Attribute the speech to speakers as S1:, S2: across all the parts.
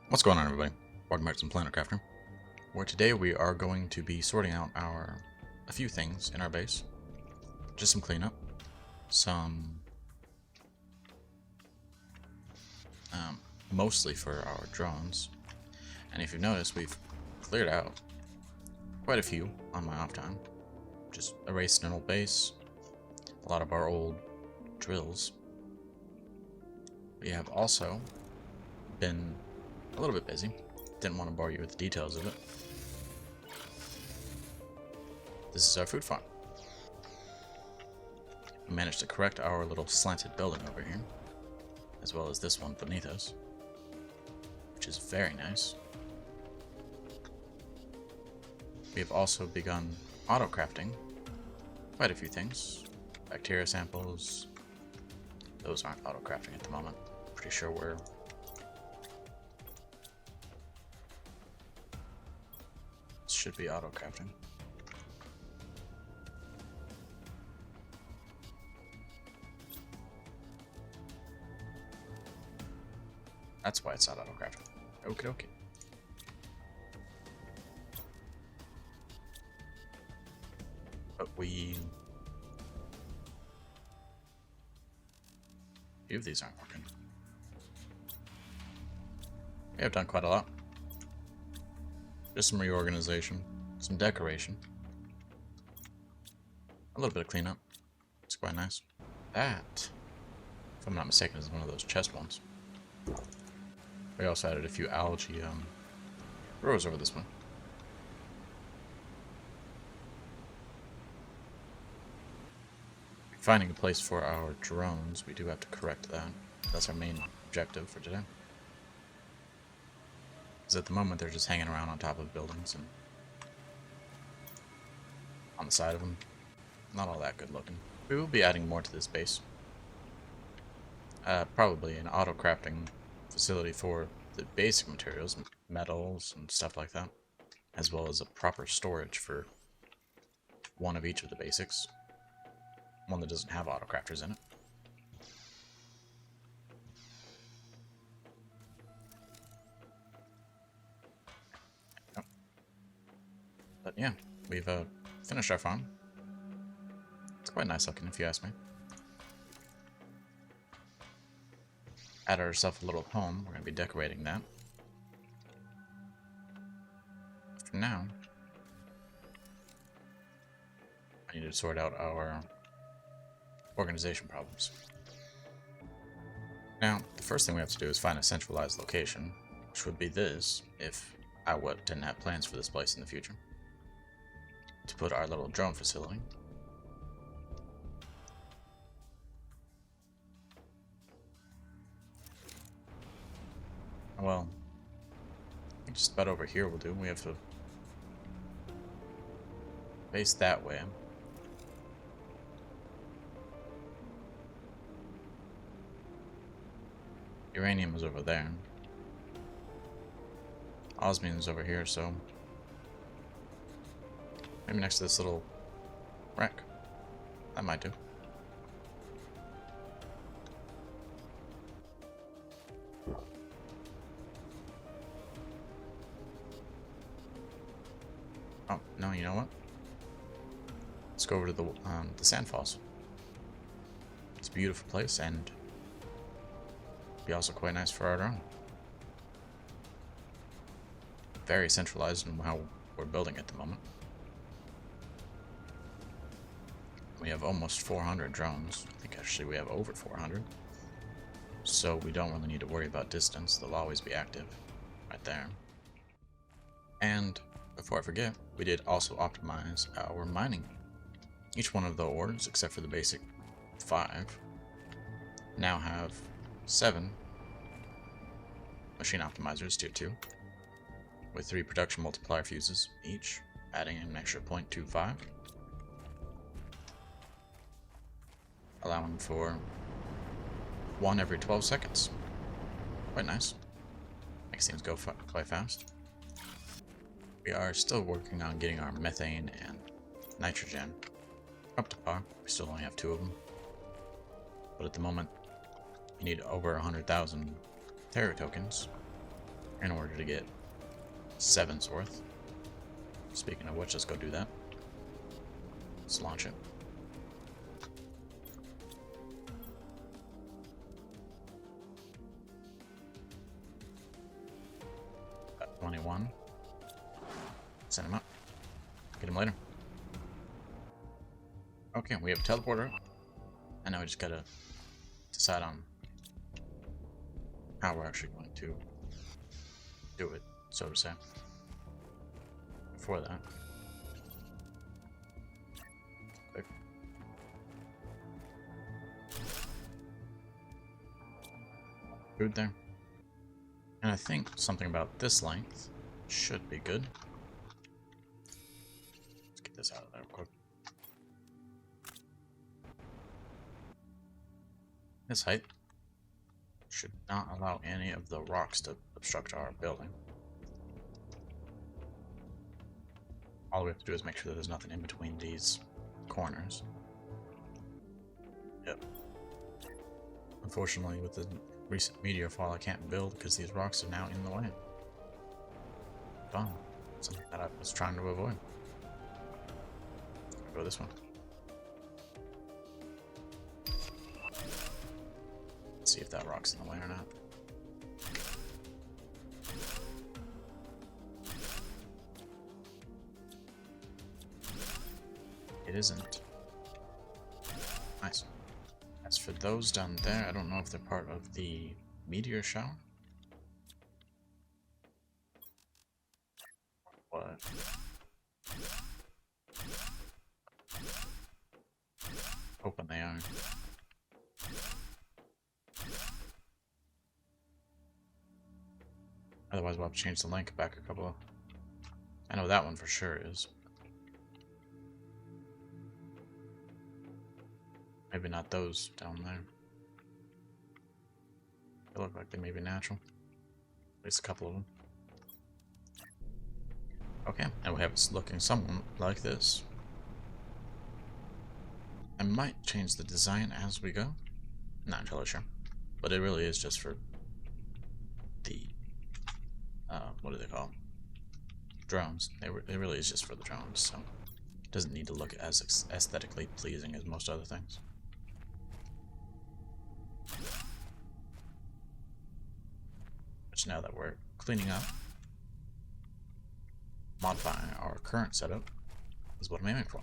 S1: What's going on, everybody? Welcome back to some Planet Crafter, where today we are going to be sorting out a few things in our base. Just some cleanup, some mostly for our drones. And if you've noticed, we've cleared out quite a few on my off time. Just erased an old base, a lot of our old drills. We have also been a little bit busy. Didn't want to bore you with the details of it. This is our food farm. We managed to correct our little slanted building over here, as well as this one beneath us, which is very nice. We have also begun auto-crafting quite a few things. Bacteria samples. Those aren't auto-crafting at the moment. Pretty sure we're should be auto-crafting. That's why it's not auto-crafting. Okie dokie. But few of these aren't working. We have done quite a lot. Just some reorganization, some decoration, a little bit of cleanup. It's quite nice. That, if I'm not mistaken, is one of those chest ones. We also added a few algae rows over this one. Finding a place for our drones, we do have to correct that. That's our main objective for today. Because at the moment they're just hanging around on top of buildings and on the side of them. Not all that good looking. We will be adding more to this base. Probably an auto-crafting facility for the basic materials, metals and stuff like that. As well as a proper storage for one of each of the basics. One that doesn't have auto-crafters in it. But yeah, we've finished our farm. It's quite nice looking, if you ask me. Add ourselves a little home. We're going to be decorating that. For now, I need to sort out our organization problems. Now, the first thing we have to do is find a centralized location, which would be this, if I didn't have plans for this place in the future. To put our little drone facility. Well, I think just about over here will do. We have to face that way. Uranium is over there. Osmium is over here, so maybe next to this little wreck. That might do. Oh, no, you know what? Let's go over to the sand falls. It's a beautiful place and be also quite nice for our drone. Very centralized in how we're building at the moment. We have almost 400 drones. I think actually we have over 400. So we don't really need to worry about distance. They'll always be active right there. And before I forget, we did also optimize our mining. Each one of the ores, except for the basic 5, now have 7 machine optimizers, tier 2, with 3 production multiplier fuses each, adding an extra 0.25, allowing for 1 every 12 seconds. Quite nice. Makes things go quite fast. We are still working on getting our methane and nitrogen up to par. We still only have 2 of them. But at the moment, you need over 100,000 Terra tokens in order to get 7's worth. Speaking of which, let's go do that. Let's launch it. 21. Send him up. Get him later. Okay, we have a teleporter. And now we just gotta decide on how we're actually going to do it, so to say. Before that, click. Food there. And I think something about this length should be good. Let's get this out of there real quick. This height should not allow any of the rocks to obstruct our building. All we have to do is make sure that there's nothing in between these corners. Yep. Unfortunately, with the recent meteor fall, I can't build because these rocks are now in the way. Fun. Something that I was trying to avoid. Go this one. Let's see if that rock's in the way or not. It isn't. Nice. As for those down there, I don't know if they're part of the meteor shower. What? Hoping they are. Otherwise, we'll have to change the link back a couple of... I know that one for sure is. Maybe not those down there. They look like they may be natural. At least a couple of them. Okay, and we have it looking something like this. I might change the design as we go. Not entirely sure. But it really is just for the... what do they call them? Drones. It really is just for the drones, so it doesn't need to look as aesthetically pleasing as most other things. Which, now that we're cleaning up, modifying our current setup is what I'm aiming for.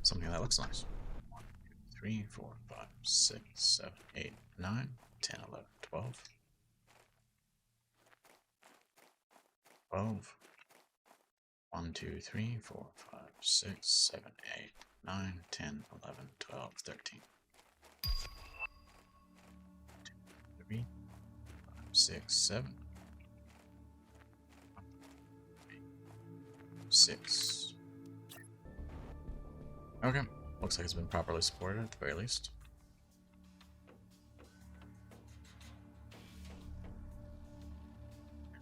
S1: Something that looks nice. 1, 2, 3, 4, 5, 6, 7, 8, 9, 10, 11, 12. 12. 1, 2, 3, 4, 5, 6, 7, 8, 9, 10, 11, 12, 13. 2, 3, 5, 6, 7. 6. Okay. Looks like it's been properly supported at the very least.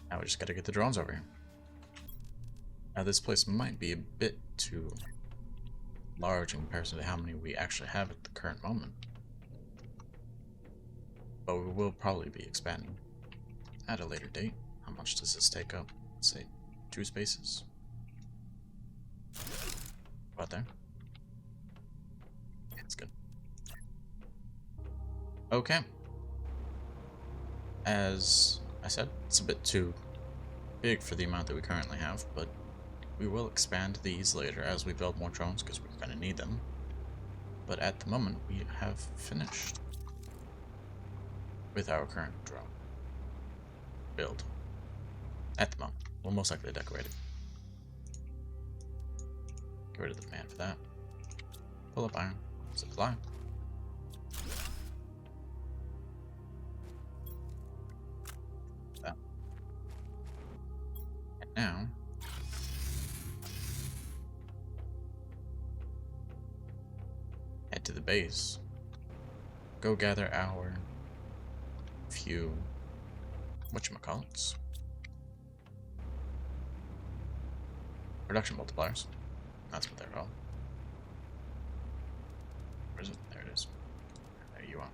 S1: Now we just gotta get the drones over here. Now this place might be a bit too large in comparison to how many we actually have at the current moment. But we will probably be expanding at a later date. How much does this take up? Let's say 2 spaces. About there. That's good. Okay. As I said, it's a bit too big for the amount that we currently have, but we will expand these later as we build more drones because we're going to need them. But at the moment, we have finished with our current drone build. At the moment, we'll most likely decorate it. Get rid of the fan for that. Pull up iron. Supply. That. And now, head to the base. Go gather our few whatchamacallits. Production multipliers. That's what they're called. Where is it? There it is. There you are.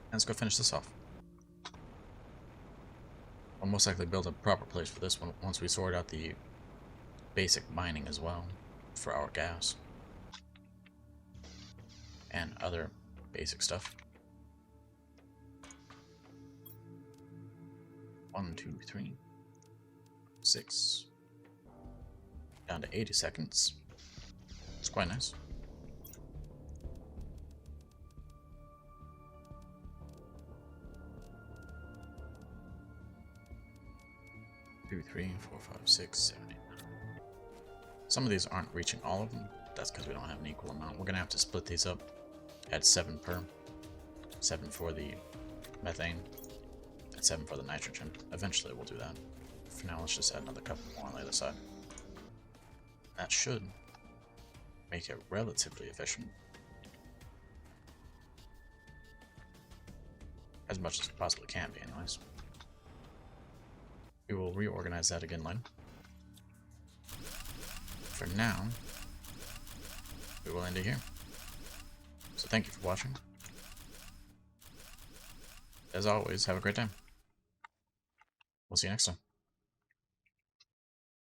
S1: And let's go finish this off. We'll most likely build a proper place for this one once we sort out the basic mining as well for our gas and other basic stuff. 1, 2, 3, 6. Down to 80 seconds. It's quite nice. Two, 3, 4, 5, 6, 7, 8, 9. Some of these aren't reaching all of them. That's because we don't have an equal amount. We're gonna have to split these up. Add 7 per. 7 for the methane. And 7 for the nitrogen. Eventually we'll do that. For now, let's just add another couple more on the other side. That should make it relatively efficient. As much as it possibly can be, anyways. We will reorganize that again later. For now, we will end it here. So thank you for watching. As always, have a great time. We'll see you next time.